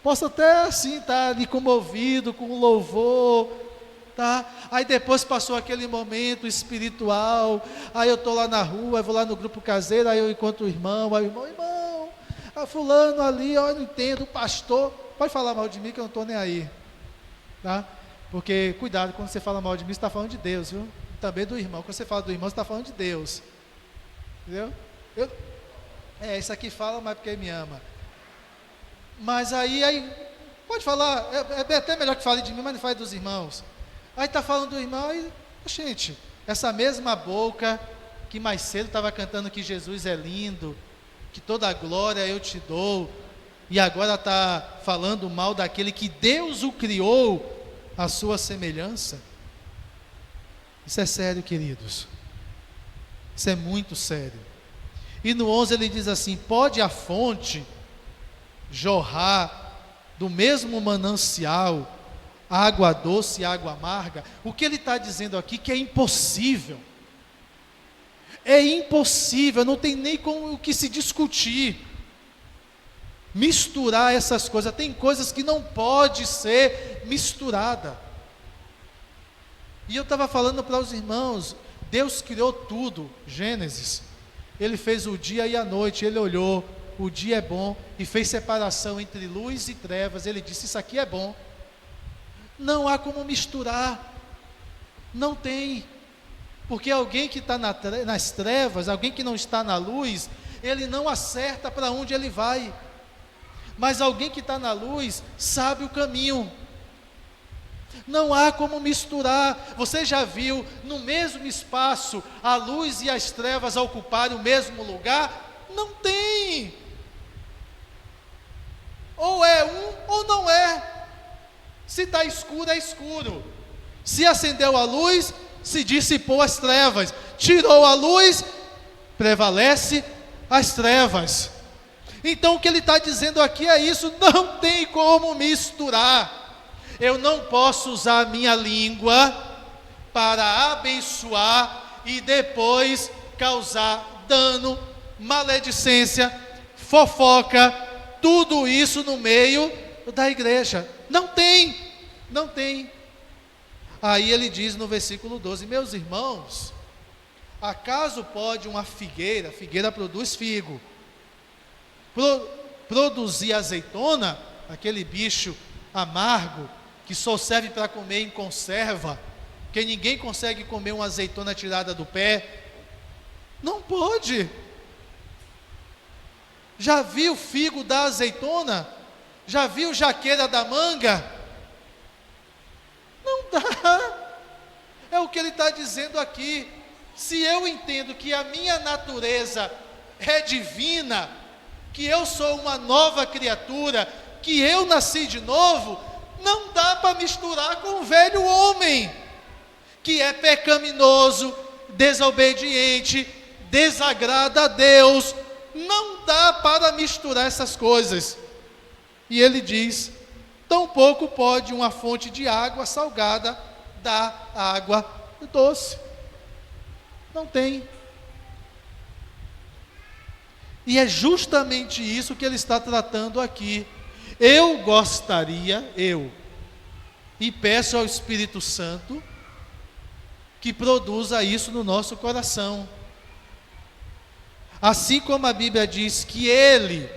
Speaker 1: Posso até assim estar ali comovido com o louvor, tá? Aí depois passou aquele momento espiritual, aí eu estou lá na rua, eu vou lá no grupo caseiro, aí eu encontro o irmão, aí o irmão, a fulano ali, eu não entendo, o pastor, pode falar mal de mim que eu não estou nem aí, tá? Porque, cuidado, quando você fala mal de mim, você está falando de Deus, viu? Também do irmão, quando você fala do irmão, você está falando de Deus, entendeu? Isso aqui fala, mas porque me ama. Mas aí pode falar, é até melhor que fale de mim, mas não fale dos irmãos. Aí está falando do irmão, e, gente, essa mesma boca que mais cedo estava cantando que Jesus é lindo, que toda a glória eu te dou, e agora está falando mal daquele que Deus o criou à sua semelhança. Isso é sério, queridos. Isso é muito sério. E no 11 ele diz assim: pode a fonte jorrar do mesmo manancial água doce e água amarga? O que ele está dizendo aqui que é impossível. É impossível, não tem nem com o que se discutir. Misturar essas coisas, tem coisas que não pode ser misturada. E eu estava falando para os irmãos, Deus criou tudo, Gênesis. Ele fez o dia e a noite, Ele olhou, o dia é bom, e fez separação entre luz e trevas. Ele disse: isso aqui é bom. Não há como misturar, não tem. Porque alguém que está nas trevas, alguém que não está na luz, ele não acerta para onde ele vai. Mas alguém que está na luz, sabe o caminho. Não há como misturar. Você já viu no mesmo espaço a luz e as trevas ocuparem o mesmo lugar? Não tem. Ou é um ou não é. Se está escuro, é escuro. Se acendeu a luz, se dissipou as trevas. Tirou a luz, prevalece as trevas. Então o que ele está dizendo aqui é isso: não tem como misturar. Eu não posso usar a minha língua para abençoar e depois causar dano, maledicência, fofoca, tudo isso no meio da igreja. Não tem, não tem. Aí ele diz no versículo 12: meus irmãos, acaso pode uma figueira produz figo, produzir azeitona, aquele bicho amargo, que só serve para comer em conserva, que ninguém consegue comer uma azeitona tirada do pé? Não pode. Já viu o figo da azeitona? Já viu jaqueira da manga? Não dá. É o que ele está dizendo aqui. Se eu entendo que a minha natureza é divina, que eu sou uma nova criatura, que eu nasci de novo, não dá para misturar com o velho homem, que é pecaminoso, desobediente, desagrada a Deus. Não dá para misturar essas coisas. E ele diz: tampouco pode uma fonte de água salgada dar água doce. Não tem. E é justamente isso que ele está tratando aqui. Eu gostaria, e peço ao Espírito Santo que produza isso no nosso coração. Assim como a Bíblia diz que Ele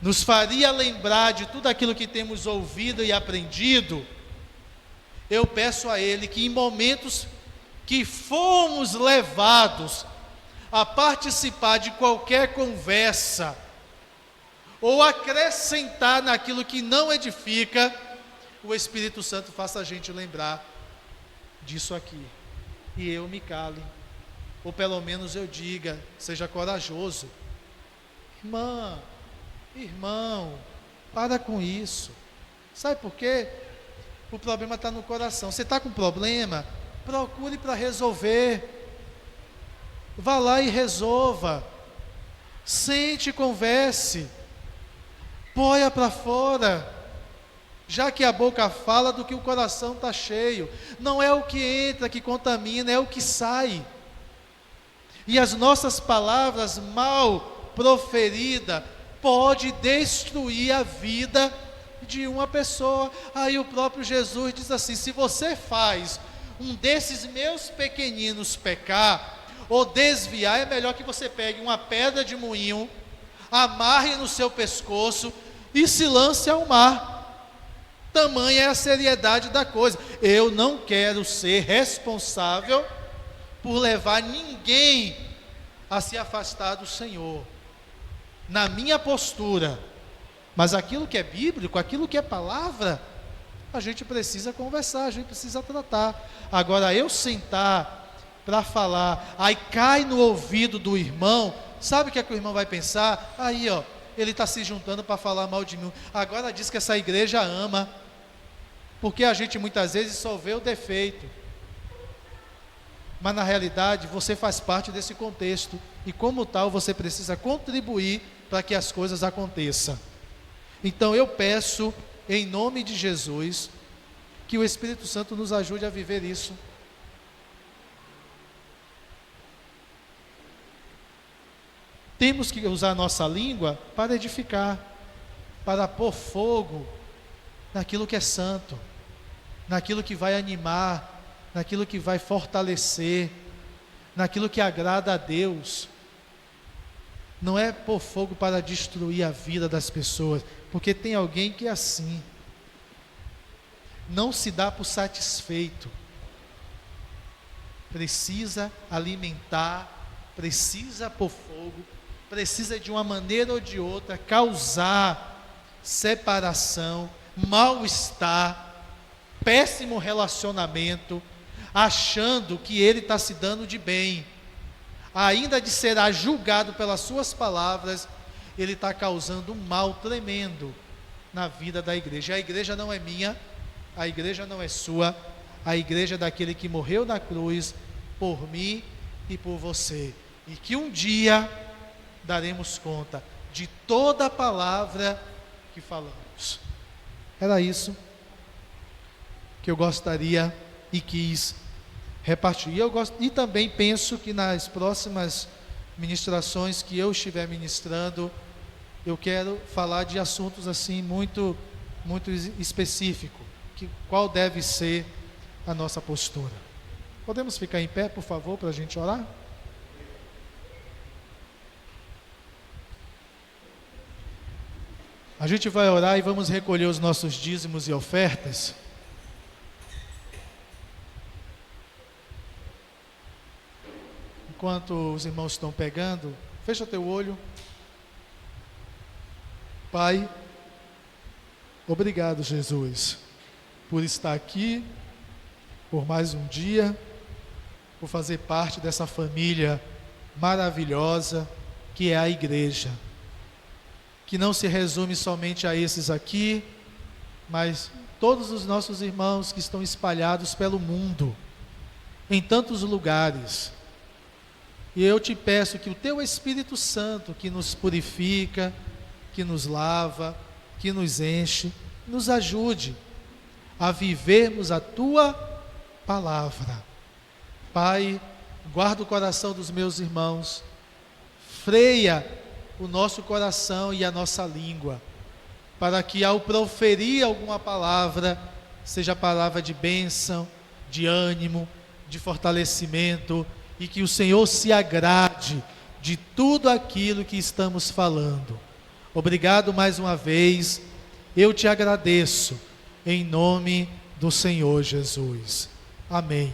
Speaker 1: nos faria lembrar de tudo aquilo que temos ouvido e aprendido, eu peço a Ele que em momentos que fomos levados a participar de qualquer conversa, ou acrescentar naquilo que não edifica, o Espírito Santo faça a gente lembrar disso aqui, e eu me cale, ou pelo menos eu diga, seja corajoso: irmã, irmão, para com isso. Sabe por quê? O problema está no coração. Você está com problema? Procure para resolver. Vá lá e resolva. Sente e converse. Põe para fora. Já que a boca fala do que o coração está cheio. Não é o que entra que contamina, é o que sai. E as nossas palavras mal proferidas pode destruir a vida de uma pessoa. Aí o próprio Jesus diz assim: se você faz um desses meus pequeninos pecar ou desviar, é melhor que você pegue uma pedra de moinho, amarre no seu pescoço e se lance ao mar. Tamanha é a seriedade da coisa. Eu não quero ser responsável por levar ninguém a se afastar do Senhor, na minha postura. Mas aquilo que é bíblico, aquilo que é palavra, a gente precisa conversar, a gente precisa tratar. Agora, eu sentar para falar, aí cai no ouvido do irmão, sabe o que é que o irmão vai pensar? Aí, ó, ele está se juntando para falar mal de mim. Agora diz que essa igreja ama, porque a gente muitas vezes só vê o defeito. Mas na realidade você faz parte desse contexto, e como tal você precisa contribuir para que as coisas aconteçam. Então eu peço, em nome de Jesus, que o Espírito Santo nos ajude a viver isso. Temos que usar a nossa língua para edificar, para pôr fogo naquilo que é santo, naquilo que vai animar, naquilo que vai fortalecer, naquilo que agrada a Deus. Não é pôr fogo para destruir a vida das pessoas, porque tem alguém que é assim, não se dá por satisfeito, precisa alimentar, precisa pôr fogo, precisa de uma maneira ou de outra causar separação, mal-estar, péssimo relacionamento, achando que ele está se dando de bem, ainda de será julgado pelas suas palavras, ele está causando um mal tremendo na vida da igreja. A igreja não é minha, a igreja não é sua, a igreja é daquele que morreu na cruz por mim e por você, e que um dia daremos conta de toda a palavra que falamos. Era isso que eu gostaria e quis repartir. E também penso que nas próximas ministrações que eu estiver ministrando, eu quero falar de assuntos assim muito específicos, qual deve ser a nossa postura. Podemos ficar em pé, por favor, para a gente orar? A gente vai orar e vamos recolher os nossos dízimos e ofertas. Enquanto os irmãos estão pegando, fecha teu olho. Pai, obrigado, Jesus, por estar aqui, por mais um dia, por fazer parte dessa família maravilhosa que é a igreja, que não se resume somente a esses aqui, mas todos os nossos irmãos que estão espalhados pelo mundo, em tantos lugares. E eu te peço que o teu Espírito Santo, que nos purifica, que nos lava, que nos enche, nos ajude a vivermos a tua palavra. Pai, guarda o coração dos meus irmãos, freia o nosso coração e a nossa língua, para que ao proferir alguma palavra, seja palavra de bênção, de ânimo, de fortalecimento, e que o Senhor se agrade de tudo aquilo que estamos falando. Obrigado mais uma vez, eu te agradeço, em nome do Senhor Jesus. Amém.